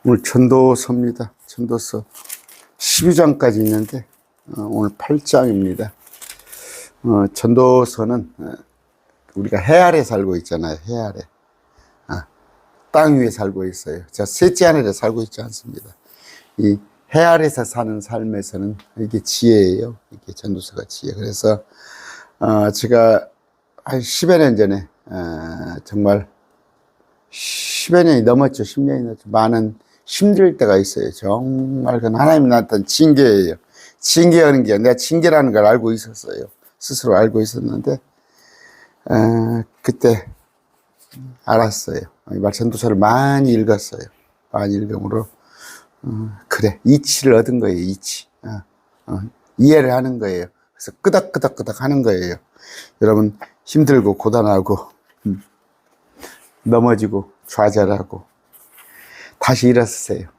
오늘 전도서입니다. 전도서 12장까지 있는데 오늘 8장입니다. 전도서는 우리가 해 아래 살고 있잖아요. 해 아래. 땅 위에 살고 있어요. 저 셋째 하늘에 살고 있지 않습니다. 이 해 아래에서 사는 삶에서는 이게 지혜예요. 이게 전도서가 지혜. 그래서 제가 한 10여 년 전에 정말 10여 년이 넘었죠. 10년이 넘었죠. 많은 힘들 때가 있어요. 정말 그건 하나님 나한테는 징계예요. 징계하는 게 내가 징계라는 걸 알고 있었어요. 스스로 알고 있었는데 그때 알았어요. 이 말 전도서를 많이 읽었어요. 많이 읽음으로 그래, 이치를 얻은 거예요. 이치. 이해를 하는 거예요. 그래서 끄덕끄덕끄덕 하는 거예요. 여러분 힘들고 고단하고 넘어지고 좌절하고 다시 일어서세요.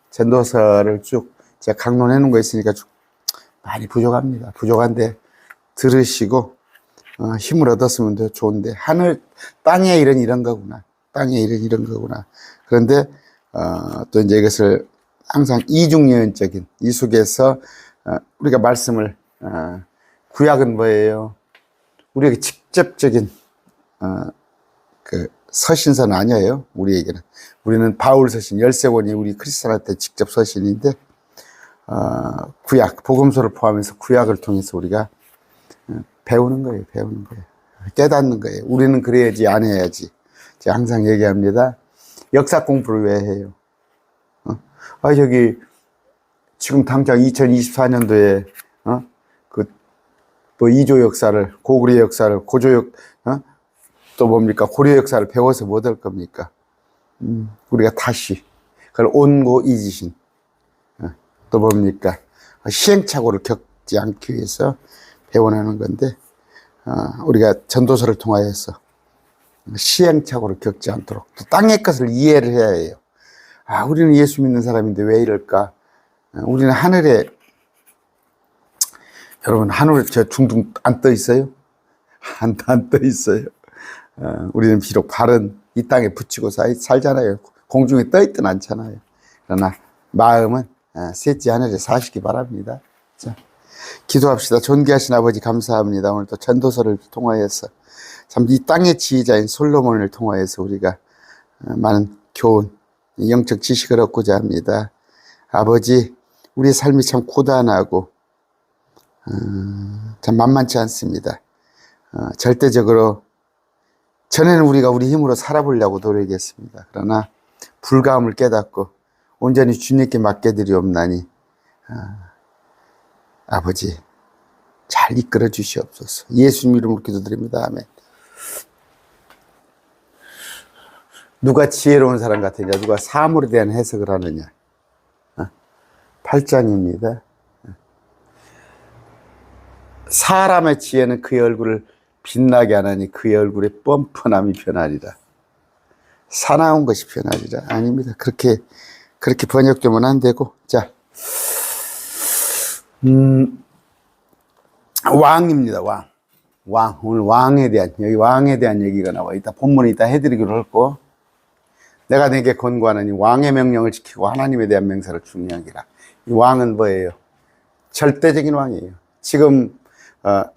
전도서를 쭉 제가 강론해 놓은 거 있으니까 쭉 많이 부족합니다. 부족한데 들으시고 힘을 얻었으면 더 좋은데 땅의 일은 이런 거구나. 땅의 일은 이런 거구나. 그런데 또 이제 이것을 항상 이중예언적인 이 속에서 우리가 말씀을 구약은 뭐예요? 우리에게 직접적인 그 서신서는 아니에요. 우리에게는. 우리는 바울 서신 13권이 우리 크리스찬한테 직접 서신인데 구약, 복음서를 포함해서 구약을 통해서 우리가 배우는 거예요. 배우는 거예요. 깨닫는 거예요. 우리는 그래야지 안 해야지. 제가 항상 얘기합니다. 역사 공부를 왜 해요? 저기 지금 당장 2024년도에 뭐 이조 역사를, 고구려 역사를, 또 뭡니까? 고려 역사를 배워서 뭐 될 겁니까? 우리가 다시 그걸 온고 이지신 또 뭡니까? 시행착오를 겪지 않기 위해서 배워나는 건데 우리가 전도서를 통하여서 시행착오를 겪지 않도록 또 땅의 것을 이해를 해야 해요. 우리는 예수 믿는 사람인데 왜 이럴까? 우리는 하늘에 여러분 하늘 저 둥둥 안 떠 있어요? 안 떠 있어요. 우리는 비록 발은 이 땅에 붙이고 살잖아요. 공중에 떠 있든 않잖아요. 그러나 마음은 셋째 하늘에 사시기 바랍니다. 자, 기도합시다. 존귀하신 아버지 감사합니다. 오늘 또 전도서를 통하여서 참 이 땅의 지혜자인 솔로몬을 통하여서 우리가 많은 교훈, 영적 지식을 얻고자 합니다. 아버지, 우리의 삶이 참 고단하고 참 만만치 않습니다. 절대적으로 전에는 우리가 우리 힘으로 살아보려고 노력했습니다. 그러나 불가함을 깨닫고 온전히 주님께 맡겨드리옵나니 아버지 잘 이끌어 주시옵소서. 예수님 이름으로 기도드립니다. 아멘. 누가 지혜로운 사람 같으냐? 누가 사물에 대한 해석을 하느냐? 8장입니다. 사람의 지혜는 그의 얼굴을 빛나게 하나니 그의 얼굴에 뻔뻔함이 변하리라. 사나운 것이 변하리라. 아닙니다. 그렇게 번역되면 안 되고. 자, 왕입니다. 왕. 오늘 여기 왕에 대한 얘기가 나와. 이따 본문에 이따 해드리기로 했고, 내가 내게 권고하노니 왕의 명령을 지키고 하나님에 대한 맹세를 중요하기라. 이 왕은 뭐예요? 절대적인 왕이에요. 지금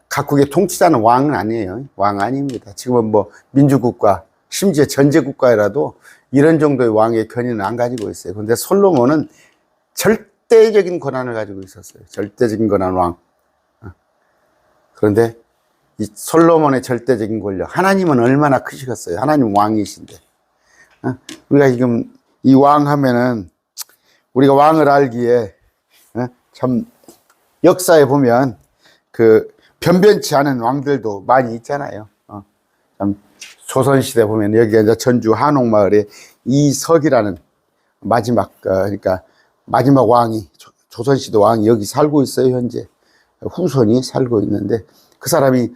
각국의 통치자는 왕은 아니에요. 왕 아닙니다. 지금은 뭐 민주국가, 심지어 전제국가라도 이런 정도의 왕의 권위는 안 가지고 있어요. 그런데 솔로몬은 절대적인 권한을 가지고 있었어요. 절대적인 권한 왕. 그런데 이 솔로몬의 절대적인 권력, 하나님은 얼마나 크시겠어요? 하나님 왕이신데. 우리가 지금 이 왕 하면은 우리가 왕을 알기에 참 역사에 보면 그 변변치 않은 왕들도 많이 있잖아요. 참 조선시대 보면 여기가 이제 전주 한옥마을에 이석이라는 그러니까 마지막 왕이, 조선시대 왕이 여기 살고 있어요. 현재 후손이 살고 있는데 그 사람이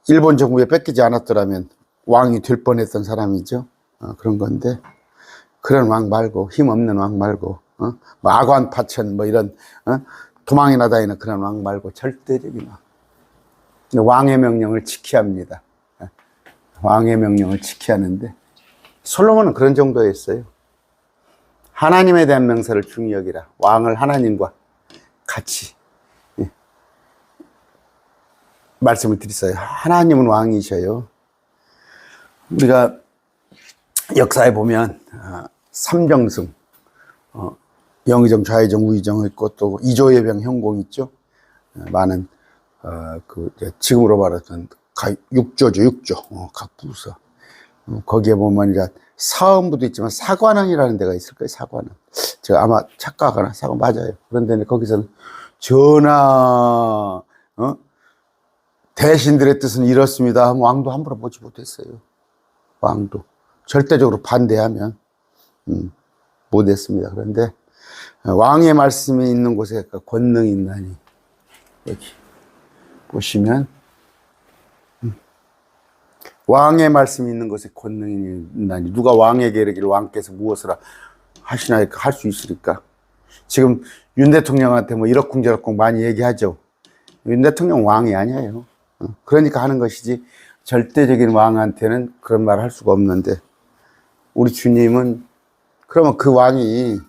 일본 정부에 뺏기지 않았더라면 왕이 될 뻔했던 사람이죠. 그런 건데 그런 왕 말고, 힘없는 왕 말고, 뭐 아관 파천 뭐 이런 도망이나 다니는 그런 왕 말고 절대적인 왕. 왕의 명령을 지켜야 합니다. 왕의 명령을 지켜야 하는데 솔로몬은 그런 정도였어요. 하나님에 대한 명세를 중히 여기라. 왕을 하나님과 같이 말씀을 드렸어요. 하나님은 왕이셔요. 우리가 역사에 보면 삼정승, 영의정, 좌의정, 우의정 있고 또 이조예병 형공 있죠. 많은 지금으로 말하던 육조죠, 육조. 각 부서. 거기에 보면 이제 사헌부도 있지만 사관원이라는 데가 있을 거예요. 사관원. 제가 아마 착각하거나 사관 맞아요. 그런데 거기서는 전하 대신들의 뜻은 이렇습니다 하면 왕도 함부로 보지 못했어요. 왕도 절대적으로 반대하면 못했습니다. 그런데 왕의 말씀이 있는 곳에 권능이 있나니, 여기 보시면 왕의 말씀이 있는 곳에 권능이 있나니, 누가 왕에게 이르기를 왕께서 무엇을 하시나이까 할 수 있으리까. 지금 윤 대통령한테 뭐 이러쿵저러쿵 많이 얘기하죠. 윤 대통령 왕이 아니에요. 그러니까 하는 것이지 절대적인 왕한테는 그런 말을 할 수가 없는데, 우리 주님은 그러면 그 왕이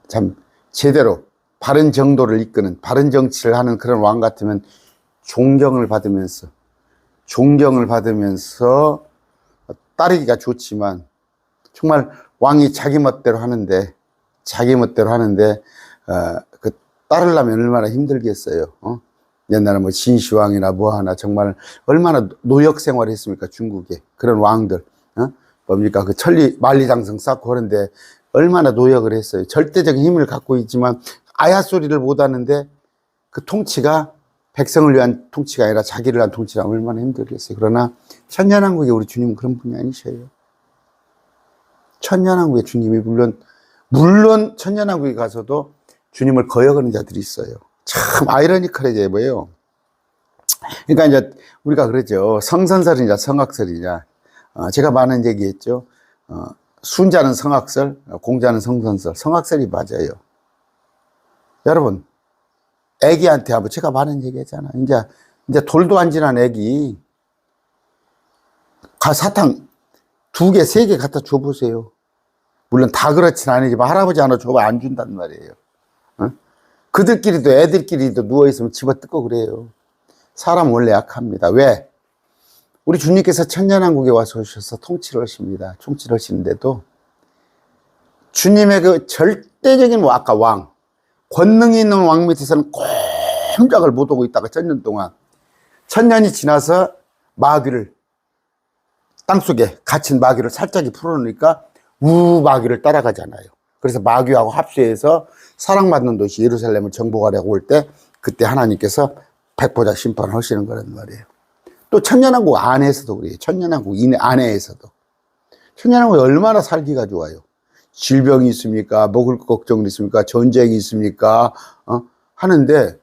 참 제대로 바른 정도를 이끄는, 바른 정치를 하는 그런 왕 같으면 존경을 받으면서 따르기가 좋지만, 정말 왕이 자기 멋대로 하는데 따르려면 얼마나 힘들겠어요. 옛날에 뭐 진시황이나 뭐 하나 정말 얼마나 노역 생활을 했습니까? 중국에 그런 왕들, 뭡니까? 그 천리 만리장성 쌓고 그런데 얼마나 노역을 했어요. 절대적인 힘을 갖고 있지만 아야 소리를 못 하는데, 그 통치가 백성을 위한 통치가 아니라 자기를 위한 통치라 얼마나 힘들겠어요. 그러나 천년왕국의 우리 주님은 그런 분이 아니셔요. 천년왕국의 주님이 물론 천년왕국에 가서도 주님을 거역하는 자들이 있어요. 참 아이러니컬해져 보여요. 그러니까 이제 우리가 그러죠. 성선설이냐 성악설이냐. 제가 많은 얘기했죠. 순자는 성악설, 공자는 성선설. 성악설이 맞아요. 여러분, 애기한테 한번 제가 많은 얘기했잖아. 이제 돌도 안 지난 애기 사탕 2개, 3개 갖다 줘보세요. 물론 다 그렇진 아니지만 할아버지 하나 줘봐 안 준단 말이에요. 그들끼리도 애들끼리도 누워있으면 집어뜯고 그래요. 사람 원래 약합니다. 왜? 우리 주님께서 천년왕국에 와서 오셔서 통치를 하십니다. 통치를 하시는데도 주님의 그 절대적인 아까 왕, 권능이 있는 왕 밑에서는 꼼짝을 못하고 있다가 천년 동안, 천년이 지나서 마귀를, 땅속에 갇힌 마귀를 살짝이 풀어놓으니까 마귀를 따라가잖아요. 그래서 마귀하고 합세해서 사랑받는 도시 예루살렘을 정복하려고 올 때, 그때 하나님께서 백보자 심판을 하시는 거란 말이에요. 또 천년왕국 안에서도 그래요. 천년왕국 안에서도. 천년왕국이 얼마나 살기가 좋아요. 질병이 있습니까? 먹을 것 걱정이 있습니까? 전쟁이 있습니까? 하는데,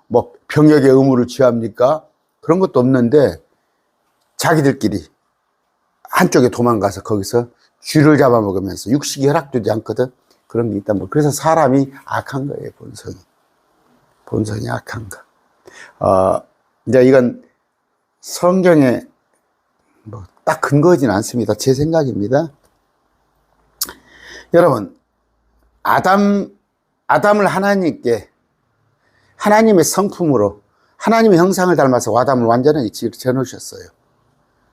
뭐 병역의 의무를 취합니까? 그런 것도 없는데, 자기들끼리 한쪽에 도망가서 거기서 쥐를 잡아먹으면서 육식이 허락되지 않거든. 그런 게 있단 말이에요. 그래서 사람이 악한 거예요, 본성이. 본성이 악한 거. 이제 이건 성경에 뭐 딱 근거하지는 않습니다. 제 생각입니다. 여러분, 아담을 하나님께, 하나님의 성품으로, 하나님의 형상을 닮아서 아담을 완전히 지어놓으셨어요.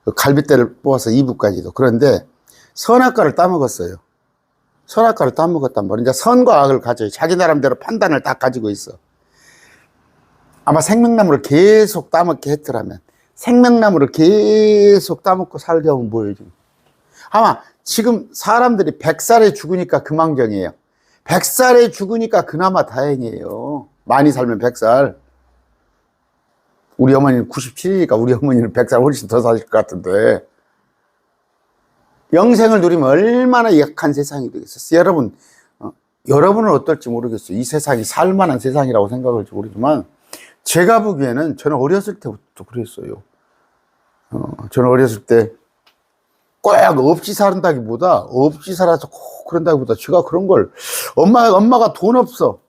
그 갈빗대를 뽑아서 이브까지도. 그런데 선악과를 따먹었어요. 선악과를 따먹었단 말이에요. 이제 선과 악을 가져요. 자기 나름대로 판단을 다 가지고 있어. 아마 생명나무를 계속 따먹게 했더라면, 생명나무를 계속 따먹고 살게 하면 뭐예요, 지금? 아마 지금 사람들이 100살에 죽으니까 금왕정이에요. 100살에 죽으니까 그나마 다행이에요. 많이 살면 100살. 우리 어머니는 97이니까 우리 어머니는 100살 훨씬 더 사실 것 같은데, 영생을 누리면 얼마나 약한 세상이 되겠어요. 여러분은 어떨지 모르겠어요. 이 세상이 살만한 세상이라고 생각할지 모르지만, 제가 보기에는 저는 어렸을 때부터 그랬어요. 저는 어렸을 때 꼭 없이 산다기보다, 없이 살아서 꼭 그런다기보다, 제가 그런 걸, 엄마가 돈 없어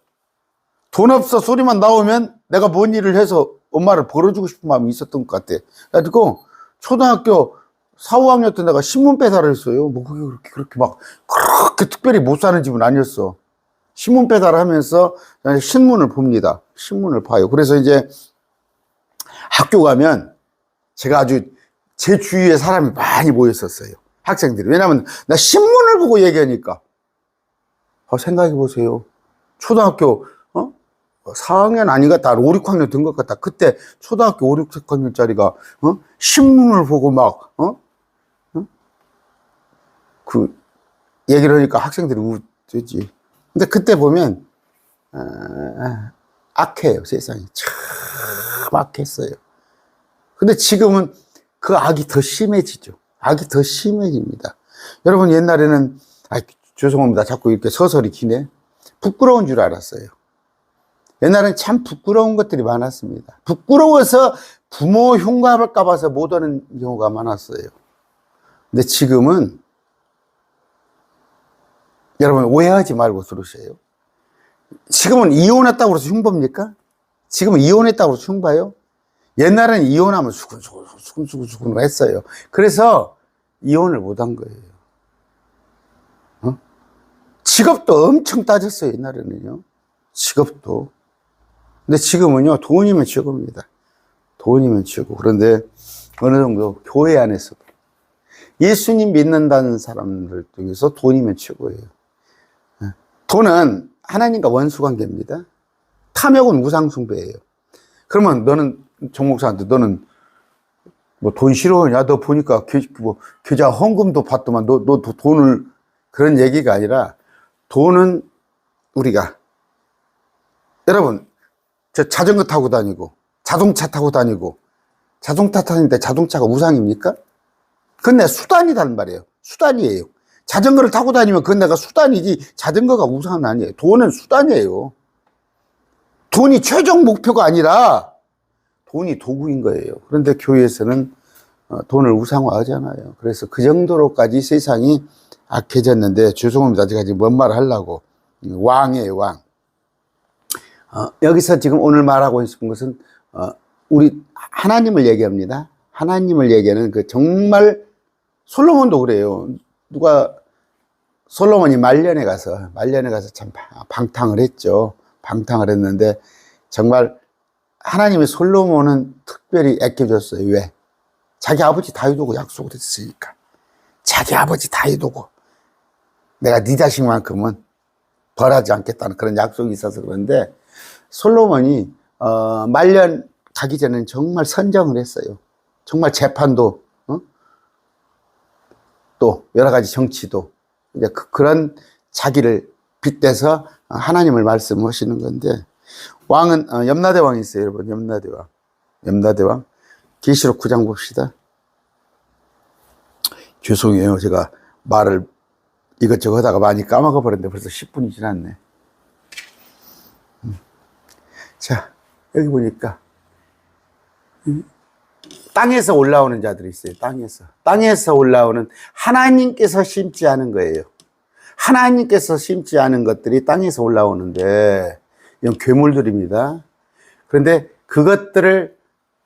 소리만 나오면 내가 뭔 일을 해서 엄마를 벌어주고 싶은 마음이 있었던 것 같아. 그래가지고 초등학교 4, 5학년 때 내가 신문 배달을 했어요. 뭐 그렇게 막 그렇게 특별히 못 사는 집은 아니었어. 신문 배달하면서 신문을 봅니다. 신문을 봐요. 그래서 이제 학교 가면 제가 아주 제 주위에 사람이 많이 모였었어요. 학생들이. 왜냐하면 나 신문을 보고 얘기하니까. 생각해 보세요. 초등학교 4학년 아니겠다. 5, 6학년 된 것 같다. 그때 초등학교 5, 6학년짜리가 신문을 보고 막 그 얘기를 하니까 학생들이 웃지. 근데 그때 보면 악해요. 세상이 참 악했어요. 근데 지금은 그 악이 더 심해지죠. 악이 더 심해집니다. 여러분, 옛날에는 죄송합니다. 자꾸 이렇게 서설이 기네. 부끄러운 줄 알았어요. 옛날엔 참 부끄러운 것들이 많았습니다. 부끄러워서 부모 흉가할까 봐서 못 하는 경우가 많았어요. 근데 지금은 여러분 오해하지 말고 들으세요. 지금은 이혼했다고 해서 흉보입니까? 지금은 이혼했다고 해서 흉봐요? 옛날에는 이혼하면 수근수근 했어요. 그래서 이혼을 못 한 거예요. 직업도 엄청 따졌어요. 옛날에는요. 직업도. 근데 지금은요, 돈이면 최고입니다. 돈이면 최고. 그런데 어느 정도 교회 안에서도 예수님 믿는다는 사람들 중에서 돈이면 최고예요. 돈은 하나님과 원수 관계입니다. 탐욕은 우상숭배예요. 그러면 너는 정 목사한테 너는 뭐 돈 싫어하냐? 너 보니까 계좌 헌금도 받더만 너 돈을 그런 얘기가 아니라 돈은 우리가 여러분 저 자전거 타고 다니고 자동차 타고 다니고 자동차 타는데 자동차가 우상입니까? 그건 내 수단이란 말이에요. 수단이에요. 자전거를 타고 다니면 그건 내가 수단이지 자전거가 우상은 아니에요. 돈은 수단이에요. 돈이 최종 목표가 아니라 돈이 도구인 거예요. 그런데 교회에서는 돈을 우상화하잖아요. 그래서 그 정도로까지 세상이 악해졌는데 죄송합니다. 제가 지금 뭔 말을 하려고. 왕이에요, 왕. 여기서 지금 오늘 말하고 싶은 것은 우리 하나님을 얘기합니다. 하나님을 얘기하는 그 정말 솔로몬도 그래요. 누가 솔로몬이 말년에 가서 참 방탕을 했죠. 방탕을 했는데 정말 하나님의 솔로몬은 특별히 아껴줬어요. 왜? 자기 아버지 다윗하고 약속을 했으니까. 자기 아버지 다윗하고 내가 네 자식만큼은 벌하지 않겠다는 그런 약속이 있어서 그런데 솔로몬이 말년 가기 전에는 정말 선정을 했어요. 정말 재판도 또 여러 가지 정치도 이제 그런 자기를 빗대서 하나님을 말씀하시는 건데 왕은 염라대 왕이 있어요. 여러분 염라대 왕 계시록 9장 봅시다. 죄송해요. 제가 말을 이것저것 하다가 많이 까먹어 버렸는데 벌써 10분이 지났네. 자, 여기 보니까 땅에서 올라오는 자들이 있어요. 땅에서 올라오는 하나님께서 심지 않은 거예요. 하나님께서 심지 않은 것들이 땅에서 올라오는데 이건 괴물들입니다. 그런데 그것들을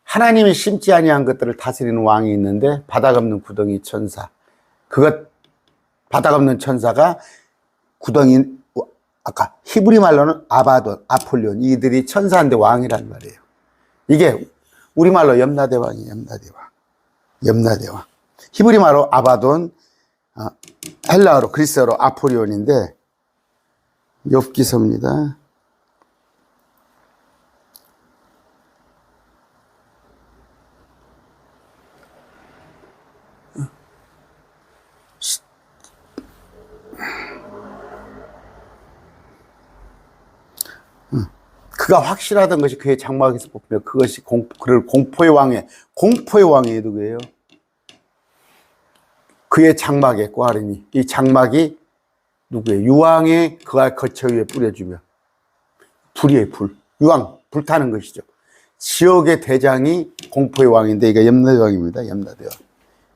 하나님이 심지 아니한 것들을 다스리는 왕이 있는데 바닥 없는 구덩이 천사. 바닥 없는 천사가 구덩이 아까 히브리 말로는 아바돈, 아폴리온 이들이 천사인데 왕이란 말이에요. 이게 우리말로 염라대 왕이에요. 염라대 왕. 히브리 말로 아바돈, 헬라어로 그리스어로 아폴리온인데 욥기서입니다. 그가 확실하던 것이 그의 장막에서 뽑히며 그것이 그를 공포의 왕의 누구예요? 그의 장막에 꽈르니 이 장막이 누구예요? 유황에 그가 거처 위에 뿌려주며 불이에요. 유황 불타는 것이죠. 지옥의 대장이 공포의 왕인데 이게 염라대 왕입니다. 염라대 왕.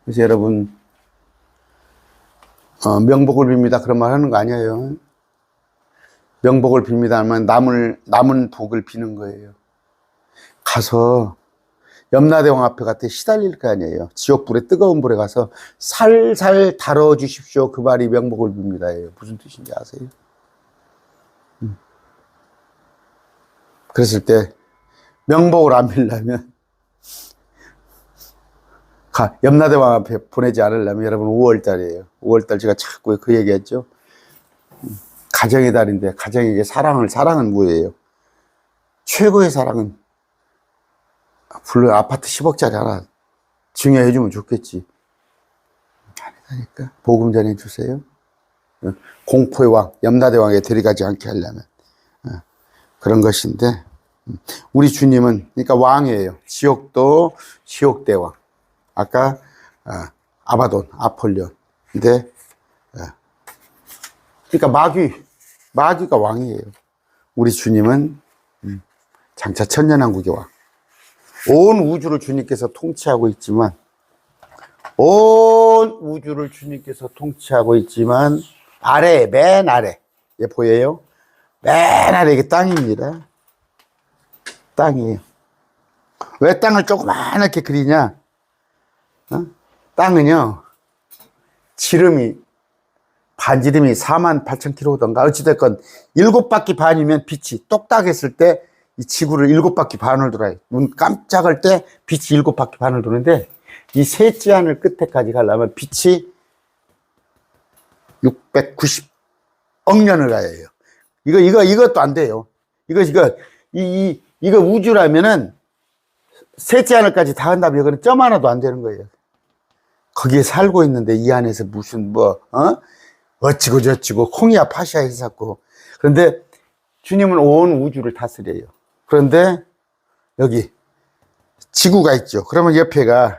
그래서 여러분 명복을 빕니다. 그런 말 하는 거 아니에요. 명복을 빕니다 하면 남은 복을 비는 거예요. 가서 염라대왕 앞에 갔더니 시달릴 거 아니에요. 지옥불에, 뜨거운 불에 가서 살살 다뤄주십시오. 그 말이 명복을 빕니다예요. 무슨 뜻인지 아세요? 그랬을 때 명복을 안 빌려면 염라대왕 앞에 보내지 않으려면 여러분 5월달이에요. 5월달 제가 자꾸 그 얘기했죠. 가정의 달인데 가정에게 사랑은 뭐예요? 최고의 사랑은 물론 아파트 10억짜리 하나 증여해주면 좋겠지. 아니다니까. 복음 전해주세요. 공포의 왕, 염라대왕에 데려가지 않게 하려면 그런 것인데, 우리 주님은 그러니까 왕이에요. 지옥도 지옥대왕. 아까 아바돈, 아폴리온. 근데 그러니까 마귀가 왕이에요. 우리 주님은 장차 천년왕국의 왕. 온 우주를 주님께서 통치하고 있지만, 아래, 맨 아래. 예, 보여요? 맨 아래 이게 땅입니다. 땅이에요. 왜 땅을 조그맣게 그리냐? 땅은요, 반지름이 48,000km던가, 어찌됐건 7바퀴 반이면 빛이 똑딱했을 때 이 지구를 7바퀴 반을 돌아요. 눈 깜짝할 때 빛이 7바퀴 반을 도는데, 이 셋째 하늘 끝에까지 가려면 빛이 690억 년을 가야 해요. 이것도 안 돼요. 이거 우주라면은 셋째 하늘까지 다 한다면 이거는 점 하나도 안 되는 거예요. 거기에 살고 있는데 이 안에서 무슨 어찌고 저찌고 콩이야 파시야 했었고. 그런데 주님은 온 우주를 다스려요. 그런데 여기 지구가 있죠. 그러면 옆에가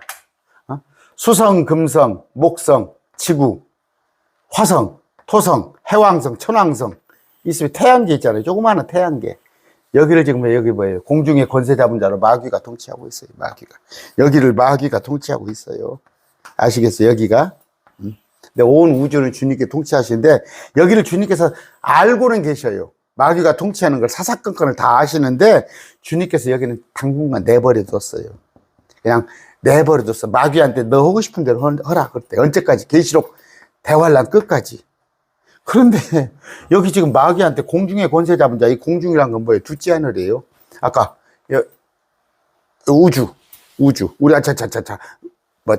수성, 금성, 목성, 지구, 화성, 토성, 해왕성, 천왕성 있으면 태양계 있잖아요. 조그마한 태양계. 여기를 지금 여기 뭐예요? 공중의 권세 잡은 자로 마귀가 통치하고 있어요. 여기를 마귀가 통치하고 있어요. 아시겠어요? 여기가. 근데 온 우주는 주님께 통치하시는데 여기를 주님께서 알고는 계셔요. 마귀가 통치하는 걸 사사건건을 다 아시는데 주님께서 여기는 당분간 내버려 뒀어요. 그냥 내버려 뒀어. 마귀한테 너 하고 싶은 대로 허라 그랬대. 언제까지? 계시록 대환란 끝까지. 그런데 여기 지금 마귀한테 공중의 권세 잡은 자, 이 공중이란 건 뭐예요? 둘째 하늘이에요. 아까 우주 우리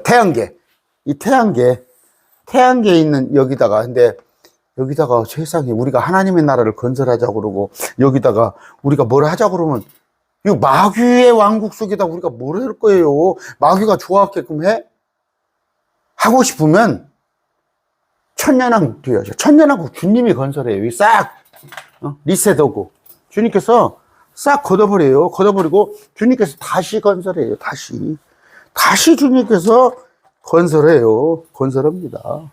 태양계. 이 태양계에 있는 여기다가 세상에 우리가 하나님의 나라를 건설하자고 그러고, 여기다가 우리가 뭘 하자고 그러면, 이 마귀의 왕국 속에다 우리가 뭘 할 거예요? 마귀가 좋아하게끔 해? 하고 싶으면, 천년왕국 돼야죠. 천년왕국 주님이 건설해요. 이 싹, 리셋하고. 주님께서 싹 걷어버리고, 주님께서 다시 건설해요. 다시 주님께서 건설합니다.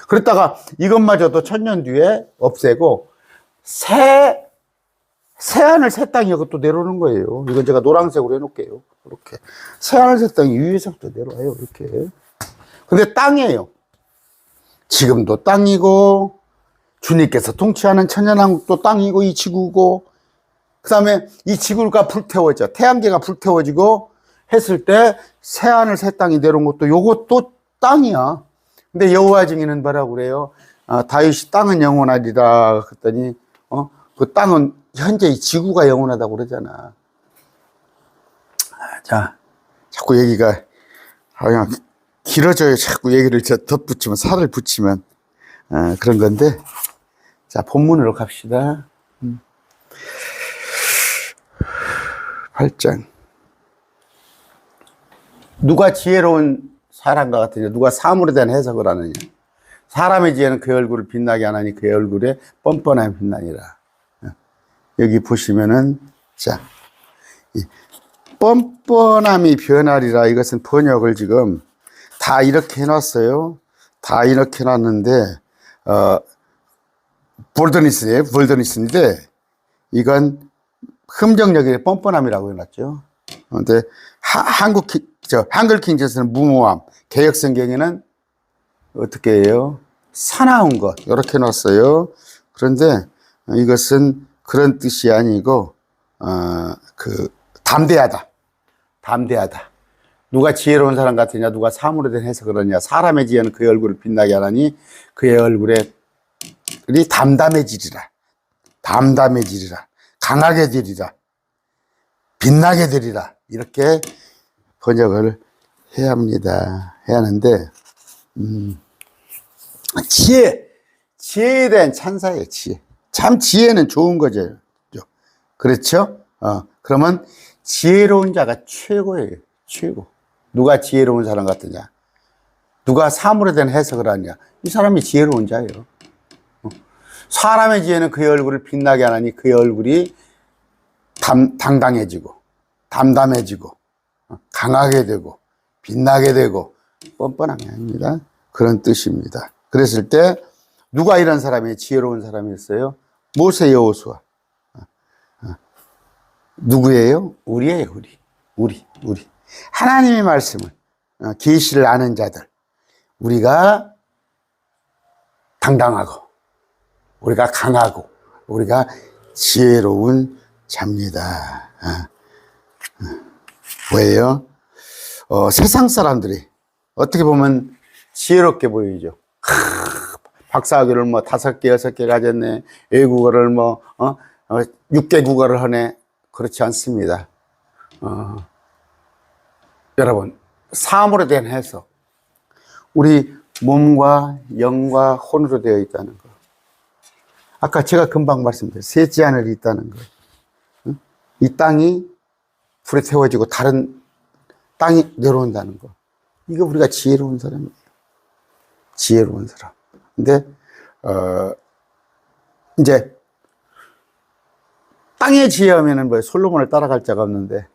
그랬다가 이것마저도 천년 뒤에 없애고 새 하늘 새 땅이 이것도 내려오는 거예요. 이건 제가 노란색으로 해놓을게요. 이렇게 새 하늘 새 땅이 위에서부터 내려와요. 이렇게. 근데 땅이에요. 지금도 땅이고 주님께서 통치하는 천년왕국도 땅이고 이 지구고, 그 다음에 이 지구가 불태워져 태양계가 불태워지고 했을 때 새 하늘 새 땅이 내려온 것도 요것도 땅이야. 근데 여호와 증인은 뭐라고 그래요? 다윗이 땅은 영원하리라 그랬더니 그 땅은 현재 이 지구가 영원하다고 그러잖아. 자, 자꾸 얘기가 그냥 길어져요. 자꾸 얘기를 덧붙이면 살을 붙이면 그런 건데, 자 본문으로 갑시다. 8장. 누가 지혜로운 사람과 같으냐? 누가 사물에 대한 해석을 하느냐? 사람의 지혜는 그의 얼굴을 빛나게 하나니 그의 얼굴에 뻔뻔함이 빛나니라. 여기 보시면은, 자, 이 뻔뻔함이 변하리라. 이것은 번역을 지금 다 이렇게 해놨어요. 다 이렇게 해놨는데, 볼더니스인데, 이건 흠정력의 뻔뻔함이라고 해놨죠. 근데 한글 킹제스는 무모함, 개역성경에는 어떻게 해요? 사나운 것, 이렇게 놨어요. 그런데 이것은 그런 뜻이 아니고, 담대하다. 담대하다. 누가 지혜로운 사람 같으냐, 누가 사물에 대한 해석을 하느냐. 사람의 지혜는 그의 얼굴을 빛나게 하나니 그의 얼굴에 담담해지리라. 담담해지리라. 강하게 되리라. 빛나게 되리라. 이렇게 번역을 해야 합니다. 해야 하는데, 지혜에 대한 찬사예요, 지혜. 참 지혜는 좋은 거죠. 그렇죠? 그러면 지혜로운 자가 최고예요, 최고. 누가 지혜로운 사람 같으냐? 누가 사물에 대한 해석을 하냐? 이 사람이 지혜로운 자예요. 사람의 지혜는 그의 얼굴을 빛나게 하나니 그의 얼굴이 당당해지고, 담담해지고, 강하게 되고, 빛나게 되고, 뻔뻔하게 합니다. 그런 뜻입니다. 그랬을 때, 누가 이런 사람이 지혜로운 사람이었어요? 모세, 여호수아. 누구예요? 우리예요, 우리. 하나님의 말씀을, 계시를 아는 자들. 우리가 당당하고, 우리가 강하고, 우리가 지혜로운 자입니다. 뭐예요? 세상 사람들이 어떻게 보면 지혜롭게 보이죠. 박사학위를 5개, 6개 가졌네. 외국어를 6개 국어를 하네. 그렇지 않습니다. 여러분, 사물에 대한 해석. 우리 몸과 영과 혼으로 되어 있다는 거. 아까 제가 금방 말씀드렸어요. 셋째 하늘이 있다는 거. 이 땅이 불에 태워지고 다른 땅이 내려온다는 거. 이거 우리가 지혜로운 사람이에요. 지혜로운 사람. 근데, 이제, 땅의 지혜하면은 솔로몬을 따라갈 자가 없는데,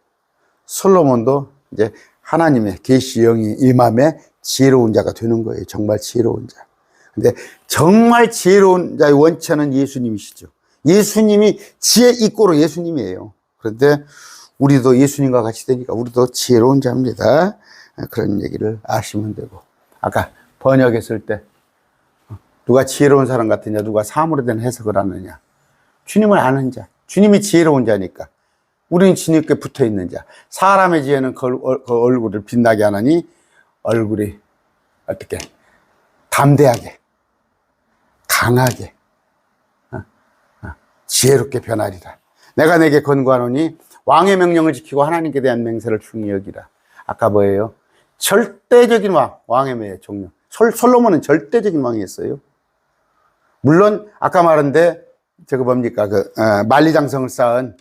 솔로몬도 이제 하나님의 계시 영이 임함에 지혜로운 자가 되는 거예요. 정말 지혜로운 자. 근데 정말 지혜로운 자의 원천은 예수님이시죠. 예수님이 지혜 입고로 예수님이에요. 그런데 우리도 예수님과 같이 되니까 우리도 지혜로운 자입니다. 그런 얘기를 아시면 되고. 아까 번역했을 때 누가 지혜로운 사람 같으냐, 누가 사물에 대한 해석을 하느냐. 주님을 아는 자, 주님이 지혜로운 자니까 우리는 주님께 붙어 있는 자. 사람의 지혜는 그 얼굴을 빛나게 하나니 얼굴이 어떻게 담대하게, 강하게, 지혜롭게 변하리라. 내가 내게 권고하노니 왕의 명령을 지키고 하나님께 대한 맹세를 중히 여기라. 아까 뭐예요? 절대적인 왕의 종령. 솔로몬은 절대적인 왕이었어요. 물론 아까 말한데 저거 뭡니까? 만리장성을 쌓은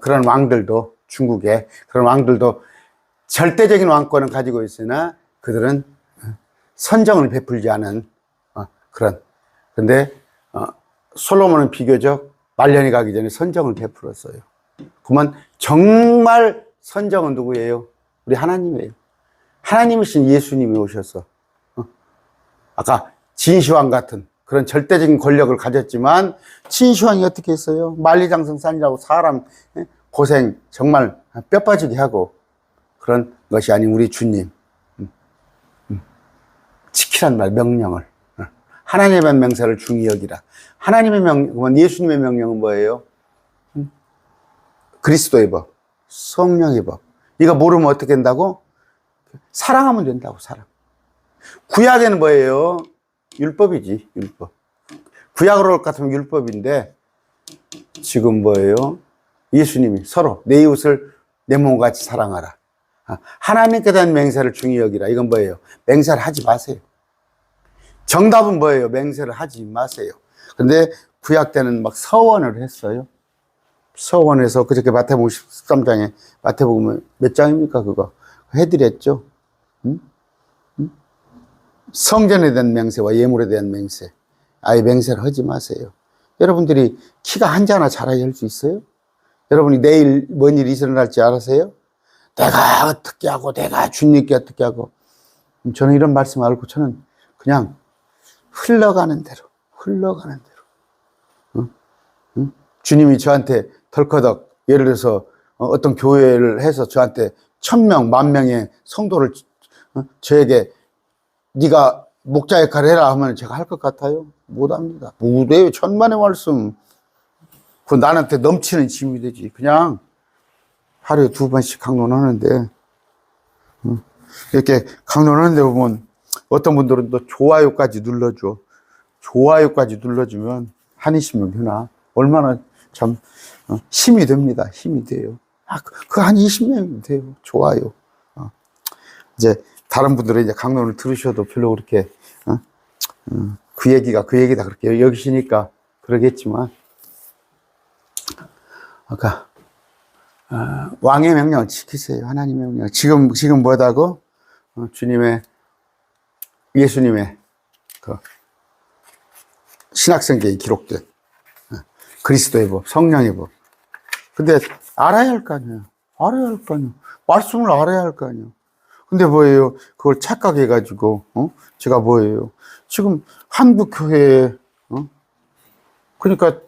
그런 왕들도, 중국에 그런 왕들도 절대적인 왕권을 가지고 있으나 그들은 선정을 베풀지 않은 그런. 근데 솔로몬은 비교적 말년이 가기 전에 선정을 베풀었어요. 그러면 정말 선정은 누구예요? 우리 하나님이에요. 하나님이신 예수님이 오셔서 아까 진시황 같은 그런 절대적인 권력을 가졌지만 진시황이 어떻게 했어요? 만리장성 산이라고 사람 고생 정말 뼈 빠지게 하고 그런 것이 아닌 우리 주님 지키란 말 명령을 하나님의 맹세를 중히 여기라. 하나님의 명령, 예수님의 명령은 뭐예요? 그리스도의 법, 성령의 법. 이거 모르면 어떻게 된다고? 사랑하면 된다고, 사랑. 구약에는 뭐예요? 율법이지, 율법. 구약으로 같으면 율법인데, 지금 뭐예요? 예수님이 서로 내 이웃을 내 몸과 같이 사랑하라. 하나님께 대한 맹세를 중히 여기라. 이건 뭐예요? 맹세를 하지 마세요. 정답은 뭐예요? 맹세를 하지 마세요. 근데 구약 때는 막 서원을 했어요. 서원에서 그저께 마태복음 13장에 마태복음 몇 장입니까? 그거 해드렸죠. 성전에 대한 맹세와 예물에 대한 맹세. 아예 맹세를 하지 마세요. 여러분들이 키가 한자나 자라게 할 수 있어요? 여러분이 내일 뭔 일이 일어날지 알아세요? 내가 어떻게 하고 내가 주님께 어떻게 하고. 저는 이런 말씀 알고 저는 그냥 흘러가는 대로 주님이 저한테 덜커덕 예를 들어서 어떤 교회를 해서 저한테 1000명, 10,000명의 성도를 저에게 네가 목자 역할을 해라 하면 제가 할 것 같아요? 못합니다. 못해요. 천만의 말씀. 그 나한테 넘치는 짐이 되지. 그냥 하루에 2번씩 강론하는데, 이렇게 강론하는데 보면 어떤 분들은 또 좋아요까지 눌러줘. 좋아요까지 눌러주면 한이 있으면 되나? 얼마나 참 힘이 됩니다. 힘이 돼요. 그 한 20명이면 돼요. 좋아요. 이제 다른 분들은 이제 강론을 들으셔도 별로 그렇게 그 얘기다 그렇게 여기시니까 그러겠지만, 아까 왕의 명령을 지키세요. 하나님의 명령. 지금 뭐다고? 예수님의 그 신약성경에 기록된 그리스도의 법, 성령의 법. 근데 알아야 할 거 아니에요. 알아야 할 거 아니에요. 말씀을 알아야 할 거 아니에요. 근데 뭐예요? 그걸 착각해가지고, 제가 뭐예요? 지금 한국교회에, 그러니까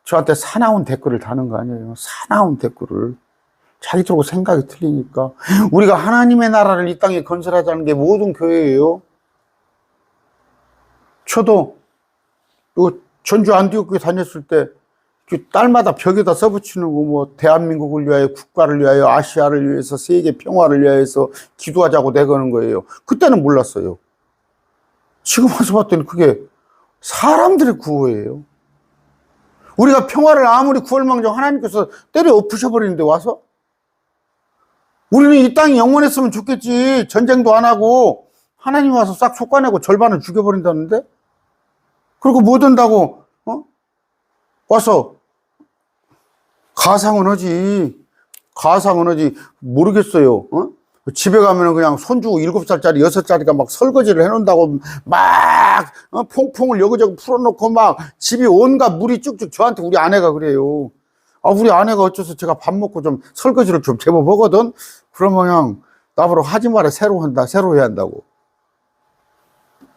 저한테 사나운 댓글을 다는 거 아니에요? 사나운 댓글을. 자기들하고 생각이 틀리니까. 우리가 하나님의 나라를 이 땅에 건설하자는 게 모든 교회예요. 저도 전주 안디옥교회 다녔을 때 딸마다 벽에다 써붙이는 거, 뭐 대한민국을 위하여, 국가를 위하여, 아시아를 위해서, 세계 평화를 위하여서 기도하자고 내거는 거예요. 그때는 몰랐어요. 지금 와서 봤더니 그게 사람들의 구호예요. 우리가 평화를 아무리 구할망정 하나님께서 때려 엎으셔버리는데 와서, 우리는 이 땅이 영원했으면 좋겠지. 전쟁도 안 하고 하나님 와서 싹 솎아내고 절반을 죽여버린다는데, 그리고 뭐 된다고 와서 가상은 하지. 모르겠어요. 집에 가면은 그냥 손주 7살짜리 6살짜리가 막 설거지를 해놓는다고 막 퐁퐁을 여기저기 풀어놓고 막 집이 온갖 물이 쭉쭉. 저한테 우리 아내가 그래요. 우리 아내가 어째서 제가 밥 먹고 좀 설거지를 좀 제법 하거든. 그러면 그냥 나보러 하지 마라, 새로 해야 한다고.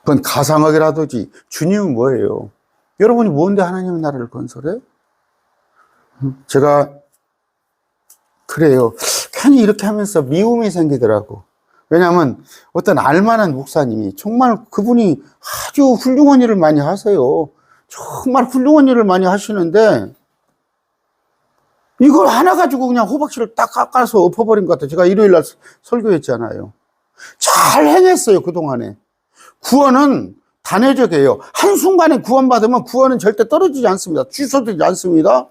그건 가상학이라든지. 주님은 뭐예요? 여러분이 뭔데 하나님의 나라를 건설해? 제가 그래요. 괜히 이렇게 하면서 미움이 생기더라고. 왜냐하면 어떤 알만한 목사님이, 정말 그분이 아주 훌륭한 일을 많이 하세요. 정말 훌륭한 일을 많이 하시는데, 이걸 하나 가지고 그냥 호박씨를 딱 깎아서 엎어버린 것 같아요. 제가 일요일날 설교했잖아요. 잘 해냈어요, 그동안에. 구원은 단회적이에요. 한순간에 구원받으면 구원은 절대 떨어지지 않습니다. 취소되지 않습니다.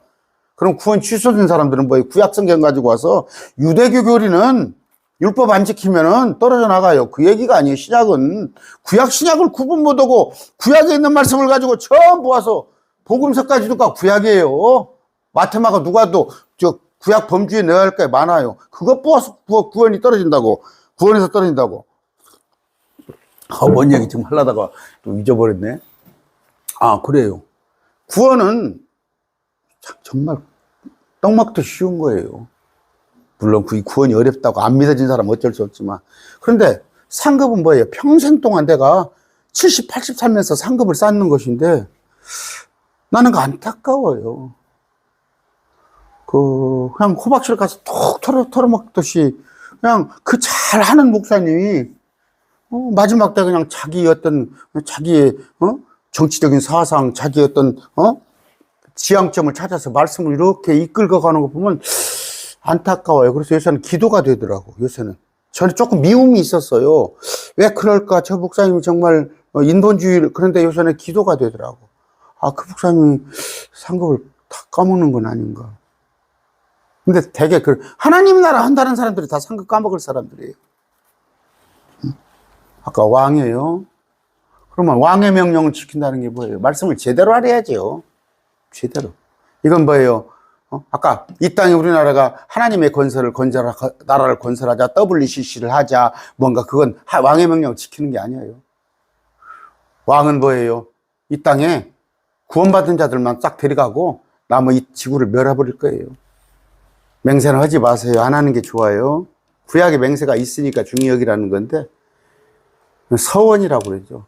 그럼 구원 취소된 사람들은 뭐예요? 구약성경 가지고 와서 유대교 교리는 율법 안 지키면은 떨어져 나가요. 그 얘기가 아니에요. 신약은 구약 신약을 구분 못하고 구약에 있는 말씀을 가지고 전부 와서 복음서까지도 가 구약이에요. 마테마가 누가도 저 구약 범주에 넣어야 할 게 많아요. 그것 보아서 구원이 떨어진다고. 구원에서 떨어진다고. 뭔 얘기 지금 하려다가 또 잊어버렸네. 그래요. 구원은 정말 떡 먹듯 쉬운 거예요. 물론 그 구원이 어렵다고 안 믿어진 사람은 어쩔 수 없지만. 그런데 상급은 뭐예요? 평생 동안 내가 70, 80 살면서 상급을 쌓는 것인데, 나는 그 안타까워요. 그냥 호박씨를 가서 톡 털어먹듯이 그냥 그 잘하는 목사님이 마지막 때 그냥 자기의 정치적인 사상, 자기의 지향점을 찾아서 말씀을 이렇게 이끌고 가는 거 보면 안타까워요. 그래서 요새는 기도가 되더라고, 요새는. 저는 조금 미움이 있었어요. 왜 그럴까? 저 목사님이 정말 인본주의를, 그런데 요새는 기도가 되더라고. 그 목사님이 상급을 다 까먹는 건 아닌가. 근데 되게 하나님 나라 한다는 사람들이 다 상급 까먹을 사람들이에요. 아까 왕이에요. 그러면 왕의 명령을 지킨다는 게 뭐예요? 말씀을 제대로 알아야죠. 제대로. 이건 뭐예요? 아까 이 땅에 우리나라가 하나님의 나라를 건설하자, WCC를 하자, 뭔가 그건 왕의 명령을 지키는 게 아니에요. 왕은 뭐예요? 이 땅에 구원받은 자들만 싹 데려가고 나머 이 지구를 멸해버릴 거예요. 맹세는 하지 마세요. 안 하는 게 좋아요. 구약에 맹세가 있으니까 중요하기라는 건데, 서원이라고 그러죠.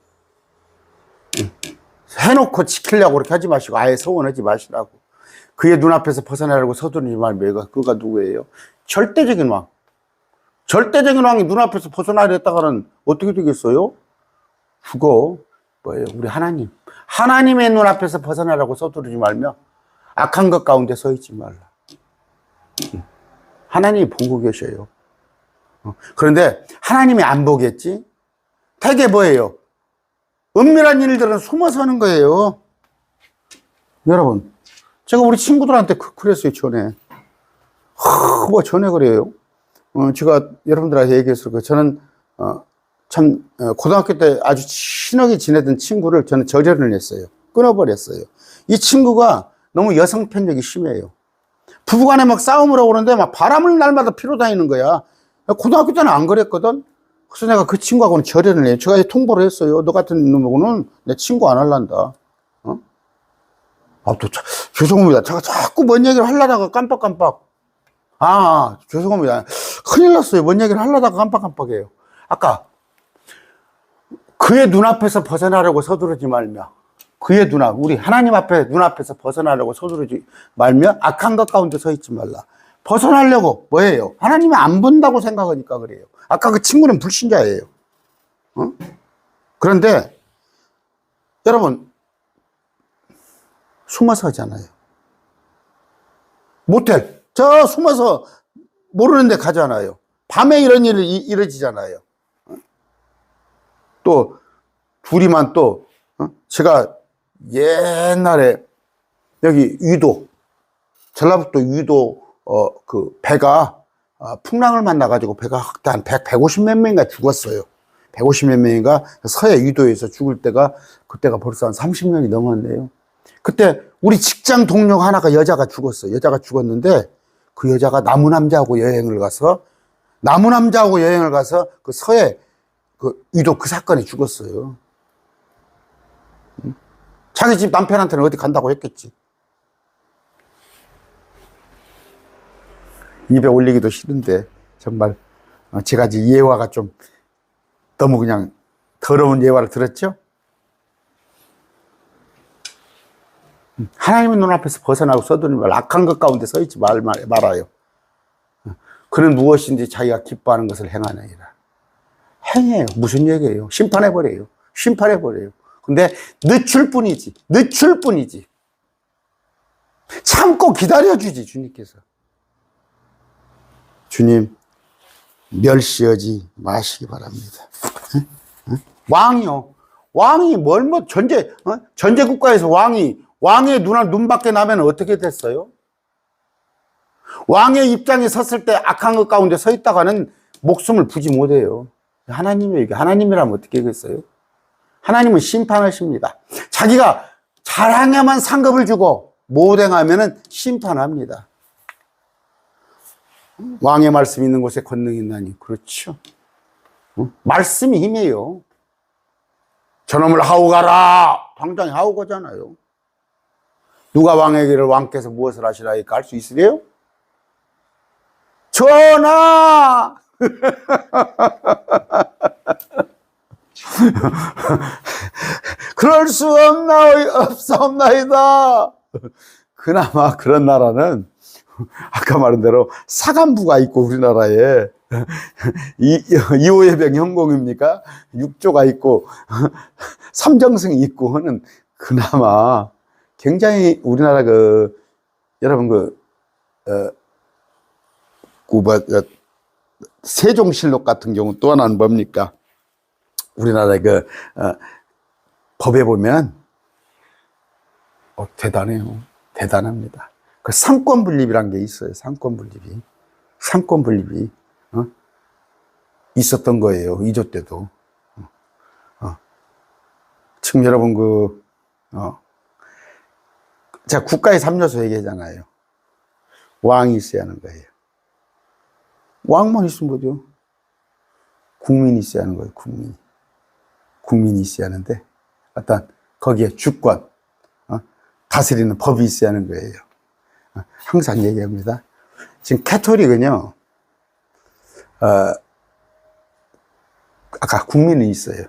해놓고 지키려고 그렇게 하지 마시고 아예 서원하지 마시라고. 그의 눈앞에서 벗어나려고 서두르지 말며. 그가 누구예요? 절대적인 왕. 절대적인 왕이 눈앞에서 벗어나려 했다가는 어떻게 되겠어요? 그거 뭐예요? 우리 하나님. 하나님의 눈앞에서 벗어나려고 서두르지 말며 악한 것 가운데 서 있지 말라. 하나님이 보고 계셔요. 그런데 하나님이 안 보겠지? 대개 뭐예요? 은밀한 일들은 숨어서 하는 거예요. 여러분, 제가 우리 친구들한테 그랬어요, 전에. 전에 그래요. 제가 여러분들한테 얘기했어요. 저는, 고등학교 때 아주 친하게 지내던 친구를 저는 절연을 했어요. 끊어버렸어요. 이 친구가 너무 여성 편력이 심해요. 부부간에 막 싸움을 하고 그러는데 막 바람을 날마다 피러 다니는 거야. 고등학교 때는 안 그랬거든. 그래서 내가 그 친구하고는 절연을 해요. 제가 통보를 했어요. 너 같은 놈하고는 내 친구 안 할란다. 죄송합니다. 제가 자꾸 뭔 얘기를 하려다가 깜빡깜빡. 죄송합니다. 큰일 났어요. 뭔 얘기를 하려다가 깜빡깜빡해요. 아까 그의 눈앞에서 벗어나려고 서두르지 말며, 그의 눈앞, 우리 하나님 앞에 눈앞에서 벗어나려고 서두르지 말며 악한 것 가운데 서 있지 말라. 벗어나려고 뭐예요? 하나님이 안 본다고 생각하니까 그래요. 아까 그 친구는 불신자예요. 그런데 여러분, 숨어서 하잖아요. 모텔 저 숨어서 모르는 데 가잖아요. 밤에 이런 일이 이루어지잖아요. 또 둘이만 또 제가 옛날에 여기 유도, 전라북도 유도 그 배가 풍랑을 만나가지고 배가 한 150 몇 명인가 죽었어요. 150 몇 명인가 서해 유도에서 죽을 때가 그때가 벌써 한 30년이 넘었네요. 그때 우리 직장 동료 하나가 여자가 죽었어요. 여자가 죽었는데 그 여자가 나무남자하고 여행을 가서 그 서해 그 유도 그 사건에 죽었어요. 자기 집 남편한테는 어디 간다고 했겠지. 입에 올리기도 싫은데 정말 제가 이제 예화가 좀 너무 그냥 더러운 예화를 들었죠. 하나님의 눈앞에서 벗어나고 서두르지 말라. 악한 것 가운데 서 있지 말아요. 그는 무엇인지 자기가 기뻐하는 것을 행하느니라. 행해요. 무슨 얘기예요? 심판해버려요. 근데 늦출 뿐이지. 참고 기다려주지, 주님께서. 주님, 멸시하지 마시기 바랍니다. 왕이요. 왕이 전제 국가에서 왕의 눈 밖에 나면 어떻게 됐어요? 왕의 입장에 섰을 때 악한 것 가운데 서 있다가는 목숨을 부지 못해요. 하나님이라면 어떻게 하겠어요? 하나님은 심판하십니다. 자기가 잘하냐만 상급을 주고 못 행하면 심판합니다. 왕의 말씀이 있는 곳에 권능이 있나니. 그렇죠. 말씀이 힘이에요. 저놈을 하고 가라. 당장 하고 가잖아요. 누가 왕에게를 왕께서 무엇을 하시라니까 할 수 있으래요? 전하! 그럴 수 없사옵나이다. 그나마 그런 나라는 아까 말한 대로 사관부가 있고 우리나라에 2호 예병 형공입니까? 6조가 있고 삼정승이 있고 하는 그나마 굉장히 우리나라 여러분 세종실록 같은 경우 또 하나는 뭡니까? 우리나라 법에 보면 대단해요. 대단합니다. 그 상권분립이란 게 있어요. 상권분립이 있었던 거예요. 2조 때도. 지금 여러분 제가 국가의 3요소 얘기하잖아요. 왕이 있어야 하는 거예요. 왕만 있으면 뭐죠? 국민이 있어야 하는 거예요. 국민이 있어야 하는데 거기에 주권, 다스리는 법이 있어야 하는 거예요. 항상 얘기합니다. 지금 캐톨릭은요, 아까 국민은 있어요.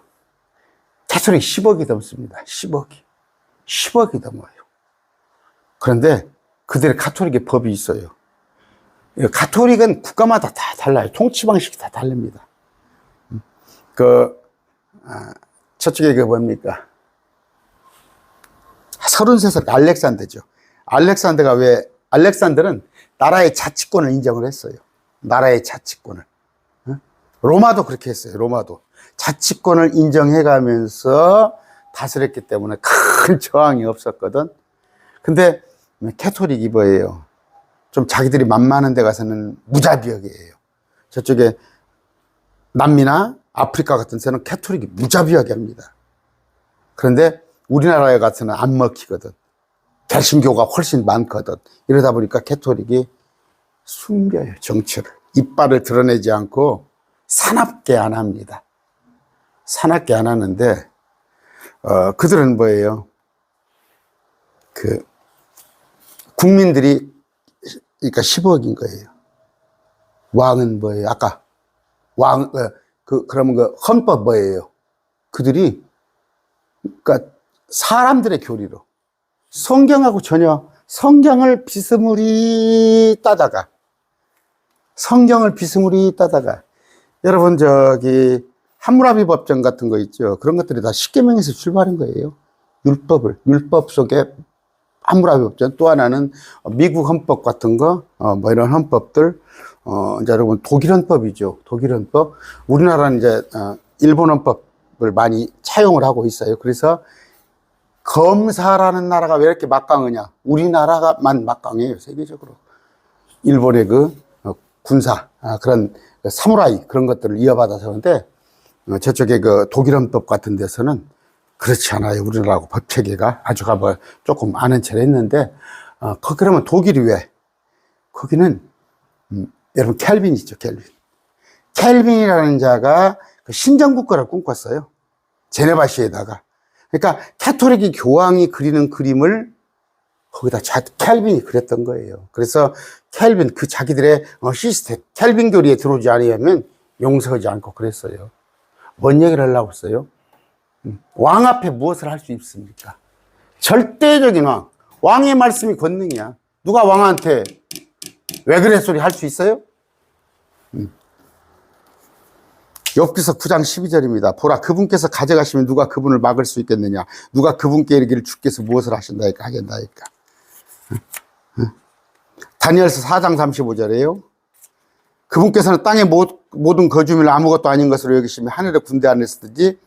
캐톨릭 10억이 넘습니다. 10억이 넘어요. 그런데 그들의 카톨릭의 법이 있어요. 카톨릭은 국가마다 다 달라요. 통치 방식이 다 다릅니다. 저쪽에 뭡니까? 33살 알렉산더죠. 알렉산더는 나라의 자치권을 인정을 했어요. 나라의 자치권을. 로마도 그렇게 했어요. 로마도 자치권을 인정해가면서 다스렸기 때문에 큰 저항이 없었거든. 근데 캐토릭이 뭐예요? 좀 자기들이 만만한 데 가서는 무자비하게해요. 저쪽에 남미나 아프리카 같은 데는 캐토릭이 무자비하게 합니다. 그런데 우리나라에 가서는 안 먹히거든. 개신교가 훨씬 많거든. 이러다 보니까 캐토릭이 숨겨요, 정체를. 이빨을 드러내지 않고 사납게 안 합니다. 사납게 안 하는데, 그들은 뭐예요? 국민들이, 그러니까 10억인 거예요. 왕은 뭐예요? 아까, 그러면 헌법 뭐예요? 그들이, 그러니까 사람들의 교리로, 성경하고 전혀, 성경을 비스무리 따다가, 여러분, 함무라비 법정 같은 거 있죠. 그런 것들이 다 십계명에서 출발한 거예요. 율법 속에 함무라비 법정. 또 하나는 미국 헌법 같은 거, 뭐 이런 헌법들, 이제 여러분, 독일 헌법이죠. 독일 헌법. 우리나라는 이제, 일본 헌법을 많이 차용을 하고 있어요. 그래서 검사라는 나라가 왜 이렇게 막강하냐. 우리나라가만 막강해요. 세계적으로. 일본의 군사, 그런 사무라이 그런 것들을 이어받아서 하는데, 저쪽에 독일 헌법 같은 데서는 그렇지 않아요. 우리나라하고 법 체계가 아주가 뭐 조금 아는 체를 했는데, 그러면 독일이 왜? 거기는, 여러분, 켈빈이죠, 켈빈. 켈빈이라는 자가 신정국가를 꿈꿨어요. 제네바시에다가. 그러니까, 캐토릭이 교황이 그리는 그림을 거기다 켈빈이 그렸던 거예요. 그래서 켈빈, 자기들의 시스템, 켈빈 교리에 들어오지 않으면 용서하지 않고 그랬어요. 뭔 얘기를 하려고 했어요? 왕 앞에 무엇을 할 수 있습니까? 절대적인 왕. 왕의 말씀이 권능이야. 누가 왕한테 왜 그래 소리 할 수 있어요? 욥기서 9장 12절입니다. 보라, 그분께서 가져가시면 누가 그분을 막을 수 있겠느냐? 누가 그분께 이르기를 주께서 무엇을 하신다니까 하겠나이까? 다니엘서 4장 35절이에요. 그분께서는 땅의 모든 거주민을 아무것도 아닌 것으로 여기시며 하늘의 군대 안에서든지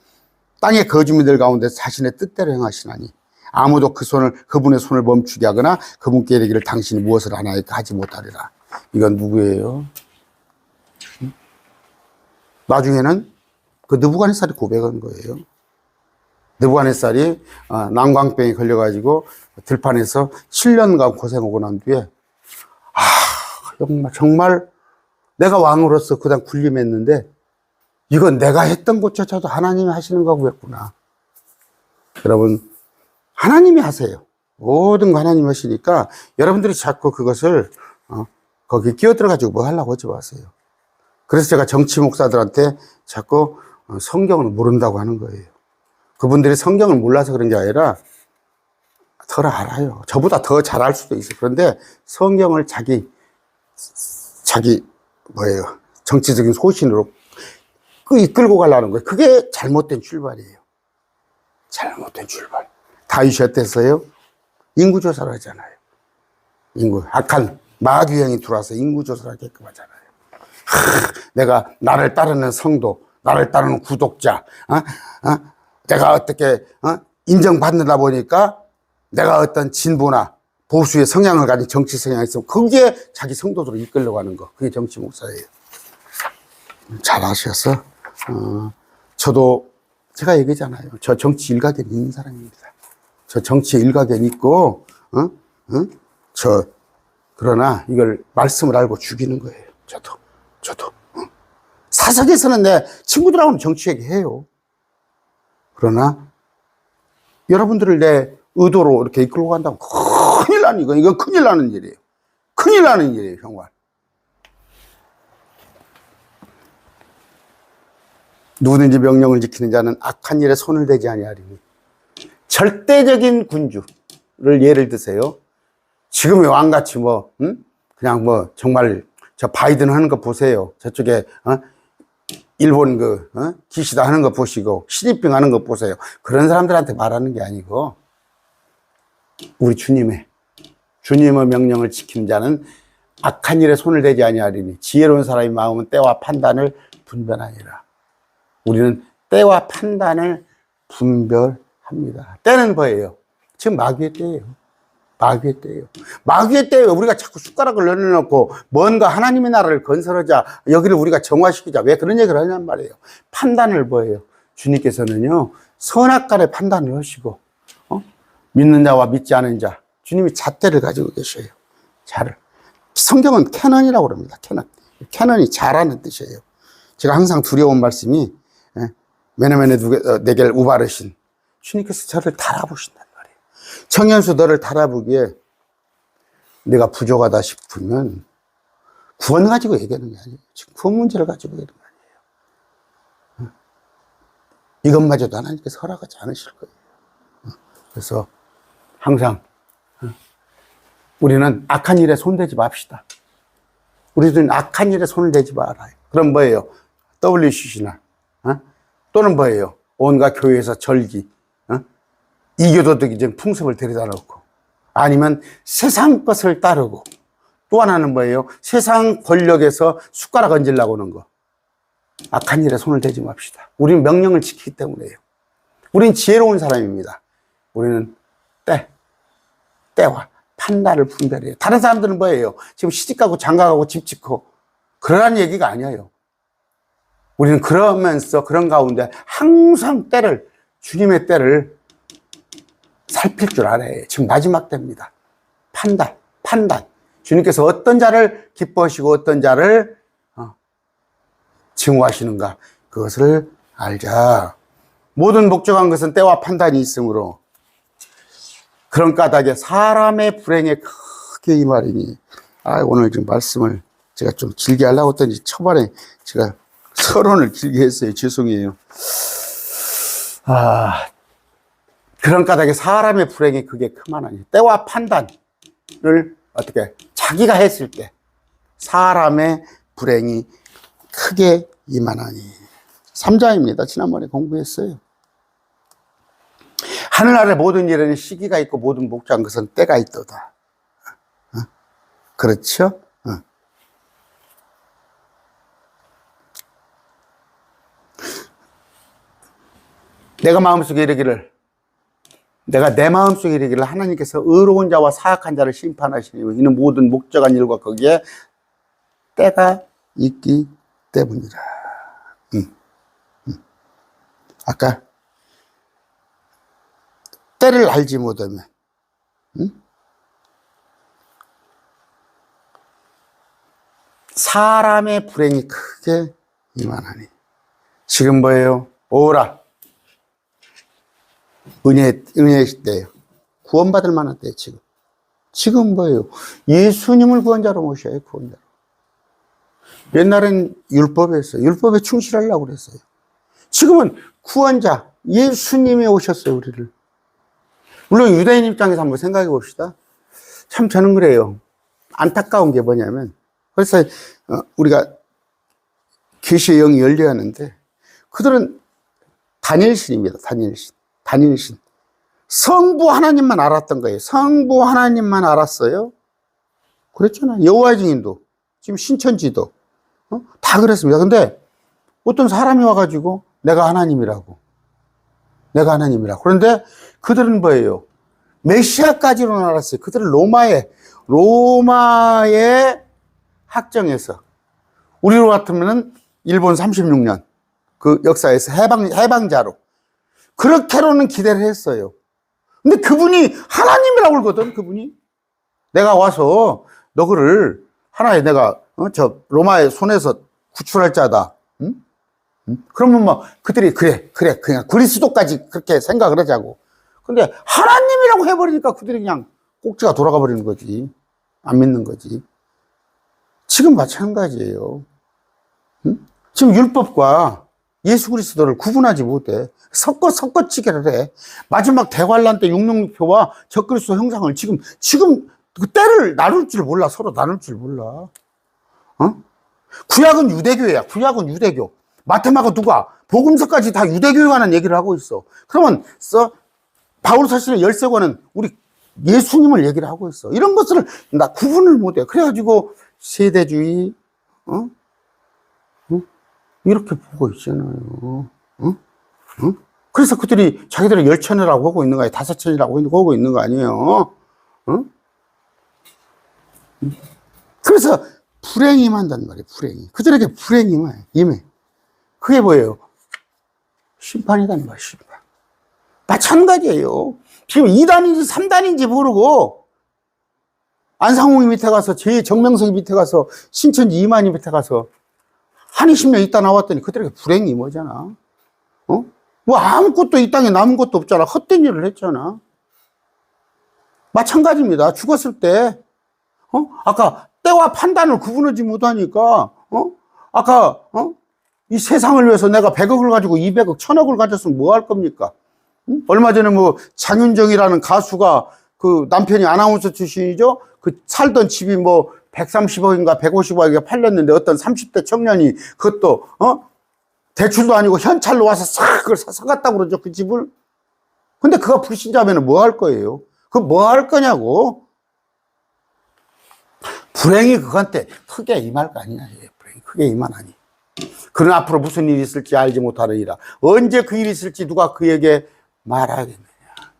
땅의 거주민들 가운데 자신의 뜻대로 행하시나니 아무도 그분의 손을 멈추게 하거나 그분께 이르기를 당신이 무엇을 하나이까 하지 못하리라. 이건 누구예요? 나중에는 느부갓네살이 고백한 거예요. 느부갓네살이 난광병에 걸려가지고 들판에서 7년간 고생하고 난 뒤에 정말 내가 왕으로서 그냥 군림했는데 이건 내가 했던 것조차도 하나님이 하시는 거구나. 여러분, 하나님이 하세요. 모든 거 하나님이 하시니까 여러분들이 자꾸 그것을 거기 끼어들어가지고 뭐 하려고 하지 마세요. 그래서 제가 정치 목사들한테 자꾸 성경을 모른다고 하는 거예요. 그분들이 성경을 몰라서 그런 게 아니라 덜 알아요. 저보다 더 잘 알 수도 있어요. 그런데 성경을 자기 정치적인 소신으로 이끌고 가려는 거예요. 그게 잘못된 출발이에요. 잘못된 출발. 다윗이 어땠어요? 인구조사를 하잖아요. 악한 마귀형이 들어와서 인구조사를 하게끔 하잖아요. 내가 나를 따르는 성도, 나를 따르는 구독자, 내가 어떻게, 인정받는다 보니까 내가 어떤 진보나 보수의 성향을 가진 정치 성향이 있으면 거기에 자기 성도들을 이끌려고 하는 거. 그게 정치 목사예요. 잘 아셨어? 저도 제가 얘기잖아요. 저 정치 일가견 있는 사람입니다. 저 정치 일가견 있고, 그러나 이걸 말씀을 알고 죽이는 거예요. 저도. 사석에서는 내 친구들하고는 정치 얘기해요. 그러나 여러분들을 내 의도로 이렇게 이끌고 간다고 큰일 나는 이건 큰일 나는 일이에요. 큰일 나는 일이에요, 정말. 누구든지 명령을 지키는 자는 악한 일에 손을 대지 아니하리니. 절대적인 군주를 예를 드세요. 지금의 왕같이 그냥 정말 저 바이든 하는 거 보세요. 저쪽에 일본 기시다 하는 거 보시고 시진핑 하는 거 보세요. 그런 사람들한테 말하는 게 아니고 우리 주님의 명령을 지키는 자는 악한 일에 손을 대지 아니하리니 지혜로운 사람의 마음은 때와 판단을 분별하니라. 우리는 때와 판단을 분별합니다. 때는 뭐예요? 지금 마귀의 때예요. 마귀의 때예요. 마귀의 때에 우리가 자꾸 숟가락을 내려놓고 뭔가 하나님의 나라를 건설하자, 여기를 우리가 정화시키자, 왜 그런 얘기를 하냔 말이에요. 판단을 뭐예요? 주님께서는요, 선악간의 판단을 하시고, 믿는 자와 믿지 않은 자, 주님이 잣대를 가지고 계셔요. 자를. 성경은 캐넌이라고 그럽니다. 캐넌. 캐넌이 자라는 뜻이에요. 제가 항상 두려운 말씀이, 메네메네 네겔 우바르신 주님께서 저를 달아보신단 말이에요. 정현수 너를 달아보기에 내가 부족하다 싶으면 구원 가지고 얘기하는 게 아니에요. 지금 구원 문제를 가지고 얘기하는 거 아니에요. 이것마저도 하나님께서 허락하지 않으실 거예요. 그래서 항상 우리는 악한 일에 손대지 맙시다. 우리들은 악한 일에 손을 대지 말아요. 그럼 뭐예요? WCC나 또는 뭐예요? 온갖 교회에서 절기, 이교도적인 풍습을 들여다 놓고, 아니면 세상 것을 따르고, 또 하나는 뭐예요? 세상 권력에서 숟가락 얹으려고 하는 거. 악한 일에 손을 대지 맙시다. 우리는 명령을 지키기 때문에요. 우리는 지혜로운 사람입니다. 우리는 때와 판단을 분별해요. 다른 사람들은 뭐예요? 지금 시집가고 장가가고 집 짓고 그러라는 얘기가 아니에요. 우리는 그러면서 그런 가운데 항상 때를, 주님의 때를 살필 줄 알아요. 지금 마지막 때입니다. 판단. 주님께서 어떤 자를 기뻐하시고 어떤 자를 증오하시는가, 그것을 알자. 모든 목적한 것은 때와 판단이 있으므로 그런 까닭에 사람의 불행에 크게 이 말이니. 오늘 지금 말씀을 제가 좀 길게 하려고 했더니 초반에 제가 서론을 길게 했어요. 죄송해요. 그런 까닭에 사람의 불행이 그게 크만하니. 때와 판단을 어떻게 자기가 했을 때 사람의 불행이 크게 임하나니. 3장입니다. 지난번에 공부했어요. 하늘 아래 모든 일에는 시기가 있고 모든 목적한 것은 때가 있도다. 그렇죠? 내가 마음속에 이르기를, 내가 내 마음속에 이르기를 하나님께서 의로운 자와 사악한 자를 심판하시니 이는 모든 목적한 일과 거기에 때가 있기 때문이라. 아까 때를 알지 못하면 사람의 불행이 크게 임하나니. 지금 뭐예요? 오라. 은혜의 때예요. 구원받을 만한 때예요. 지금 뭐예요? 예수님을 구원자로 모셔요. 구원자로. 옛날엔 율법이었어요. 율법에 충실하려고 그랬어요. 지금은 구원자 예수님이 오셨어요. 우리를. 물론 유대인 입장에서 한번 생각해 봅시다. 참 저는 그래요. 안타까운 게 뭐냐면, 그래서 우리가 계시의 영이 열려야 하는데, 그들은 다니엘신입니다. 다니엘신. 성부 하나님만 알았던 거예요. 성부 하나님만 알았어요. 그랬잖아요. 여호와의 증인도, 지금 신천지도 다 그랬습니다. 근데 어떤 사람이 와가지고 내가 하나님이라고. 그런데 그들은 뭐예요? 메시아까지는 알았어요. 그들은 로마의 학정에서, 우리로 같으면은 일본 36년 그 역사에서 해방자로 그렇게로는 기대를 했어요. 근데 그분이 하나님이라고 그러거든. 그분이 내가 와서 너를 하나의 내가 저 로마의 손에서 구출할 자다. 응? 그러면 뭐 그들이 그래 그냥 그리스도까지 그렇게 생각을 하자고. 근데 하나님이라고 해버리니까 그들이 그냥 꼭지가 돌아가 버리는 거지. 안 믿는 거지. 지금 마찬가지예요. 응? 지금 율법과 예수 그리스도를 구분하지 못해. 섞어치기를 해. 마지막 대환란 때 666표와 적그리스도 형상을 지금 그 때를 나눌 줄 몰라. 서로 나눌 줄 몰라. 구약은 유대교야. 구약은 유대교. 마태마가 누가? 복음서까지 다 유대교에 관한 얘기를 하고 있어. 그러면 바울 사실의 열세권은 우리 예수님을 얘기를 하고 있어. 이런 것을 나 구분을 못해. 그래가지고 세대주의, 이렇게 보고 있잖아요. 그래서 그들이 자기들은 열천이라고 하고 있는 거 아니에요? 다섯천이라고 하고 있는 거 아니에요? 그래서 불행이 임한단 말이에요, 불행이. 그들에게 불행이 임해. 그게 뭐예요? 심판이란 말이에요, 심판. 마찬가지예요. 지금 2단인지 3단인지 모르고, 안상홍이 밑에 가서, 정명석이 밑에 가서, 신천지 이만희 밑에 가서, 한 20년 있다 나왔더니 그들에게 불행이 뭐잖아. 뭐 아무것도 이 땅에 남은 것도 없잖아. 헛된 일을 했잖아. 마찬가지입니다. 죽었을 때, 아까 때와 판단을 구분하지 못하니까, 아까, 이 세상을 위해서 내가 100억을 가지고 200억, 1000억을 가졌으면 뭐 할 겁니까? 얼마 전에 뭐 장윤정이라는 가수가 그 남편이 아나운서 출신이죠? 그 살던 집이 뭐 130억인가 150억인가 팔렸는데 어떤 30대 청년이 그것도, 대출도 아니고 현찰로 와서 싹 그걸 사갔다고 그러죠, 그 집을. 근데 그가 불신자면 뭐 할 거예요? 그 뭐 할 거냐고? 불행이 그한테 크게 임할 거 아니냐, 불행이 크게 임하나니. 그는 앞으로 무슨 일이 있을지 알지 못하느니라. 언제 그 일이 있을지 누가 그에게 말하겠느냐.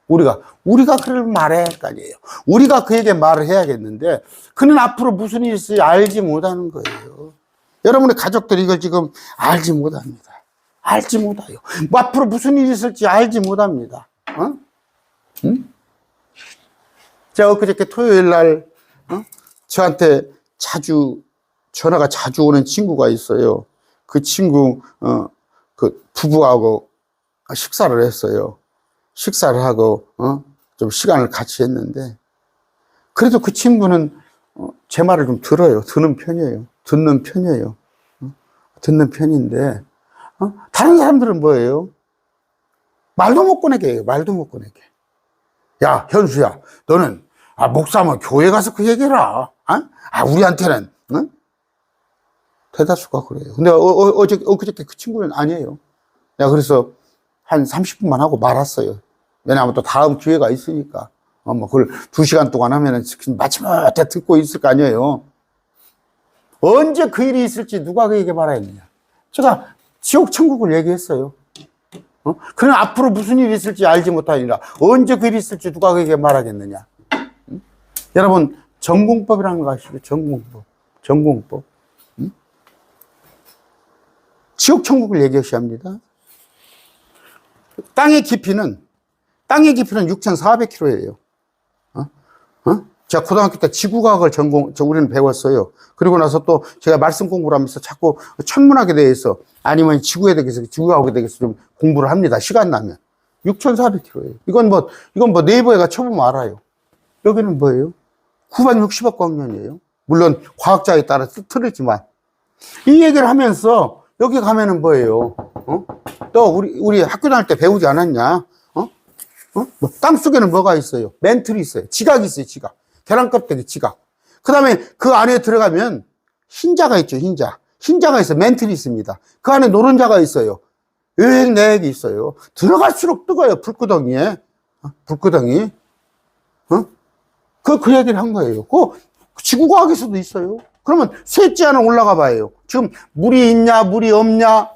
우리가 그를 말해야 할 거 아니에요. 우리가 그에게 말을 해야겠는데, 그는 앞으로 무슨 일이 있을지 알지 못하는 거예요. 여러분의 가족들이 이걸 지금 알지 못합니다. 알지 못해요. 뭐 앞으로 무슨 일이 있을지 알지 못합니다. 응? 제가 엊그저께 토요일 날, 저한테 전화가 자주 오는 친구가 있어요. 그 친구, 그 부부하고 식사를 했어요. 식사를 하고, 좀 시간을 같이 했는데, 그래도 그 친구는, 제 말을 좀 들어요. 듣는 편이에요. 듣는 편인데, 다른 사람들은 뭐예요? 말도 못 꺼내게 해요. 말도 못 꺼내게. 야, 현수야, 너는, 목사면 교회 가서 그 얘기해라. 우리한테는, 대다수가 그래요. 근데 엊그저께 그 친구는 아니에요. 내가 그래서 한 30분만 하고 말았어요. 왜냐하면 또 다음 기회가 있으니까. 뭐 그걸 2시간 동안 하면은 마지막에 듣고 있을 거 아니에요. 언제 그 일이 있을지 누가 그에게 말하겠느냐. 제가 지옥 천국을 얘기했어요. 그는 앞으로 무슨 일이 있을지 알지 못하니라. 언제 그 일이 있을지 누가 그에게 말하겠느냐. 여러분, 전공법이라는 거 아시죠? 전공법. 지옥 천국을 얘기합니다. 땅의 깊이는 6,400km예요. 제가 고등학교 때 지구과학을 우리는 배웠어요. 그리고 나서 또 제가 말씀 공부를 하면서 자꾸 천문학에 대해서 아니면 지구에 대해서, 지구과학에 대해서 좀 공부를 합니다. 시간 나면. 6,400km예요. 이건 뭐 네이버에 가 쳐보면 알아요. 여기는 뭐예요? 960억 광년이에요. 물론 과학자에 따라 틀리지만. 이 얘기를 하면서 여기 가면은 뭐예요? 또 우리 학교 다닐 때 배우지 않았냐? 뭐 땅속에는 뭐가 있어요? 멘틀이 있어요. 지각이 있어요, 지각. 계란 껍데기 지각. 그 다음에 그 안에 들어가면 흰자가 있죠, 흰자. 흰자가 있어요. 멘틀이 있습니다. 그 안에 노른자가 있어요. 외핵, 내핵이 있어요. 들어갈수록 뜨거워요, 불구덩이에. 불구덩이. 그 얘기를 한 거예요. 지구과학에서도 있어요. 그러면 셋째 하나 올라가 봐요. 지금 물이 있냐, 물이 없냐.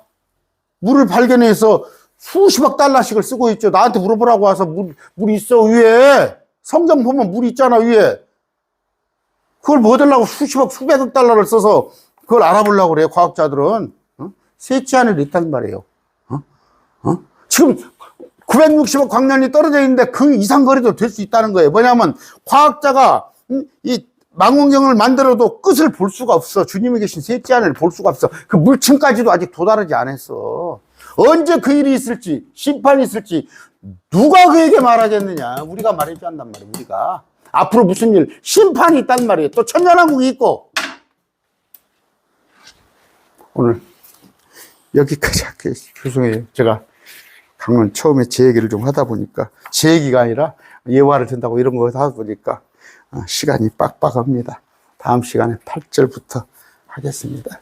물을 발견해서 수십억 달러씩을 쓰고 있죠. 나한테 물어보라고 와서 물 있어, 위에. 성경 보면 물 있잖아, 위에. 그걸 뭐 하려고 수십억, 수백억 달러를 써서 그걸 알아보려고 그래요, 과학자들은. 셋째 하늘이 있단 말이에요. 지금 960억 광년이 떨어져 있는데 그 이상 거리도 될 수 있다는 거예요. 뭐냐면 과학자가 이 망원경을 만들어도 끝을 볼 수가 없어. 주님이 계신 셋째 하늘을 볼 수가 없어. 그 물층까지도 아직 도달하지 않았어. 언제 그 일이 있을지, 심판이 있을지 누가 그에게 말하겠느냐. 우리가 말해줘야 한단 말이에요. 우리가 앞으로 무슨 일, 심판이 있단 말이에요. 또 천년왕국이 있고. 오늘 여기까지 할게요. 죄송해요. 제가 강론 처음에 제 얘기를 좀 하다 보니까, 제 얘기가 아니라 예화를 든다고 이런 거 하다 보니까 시간이 빡빡합니다. 다음 시간에 8절부터 하겠습니다.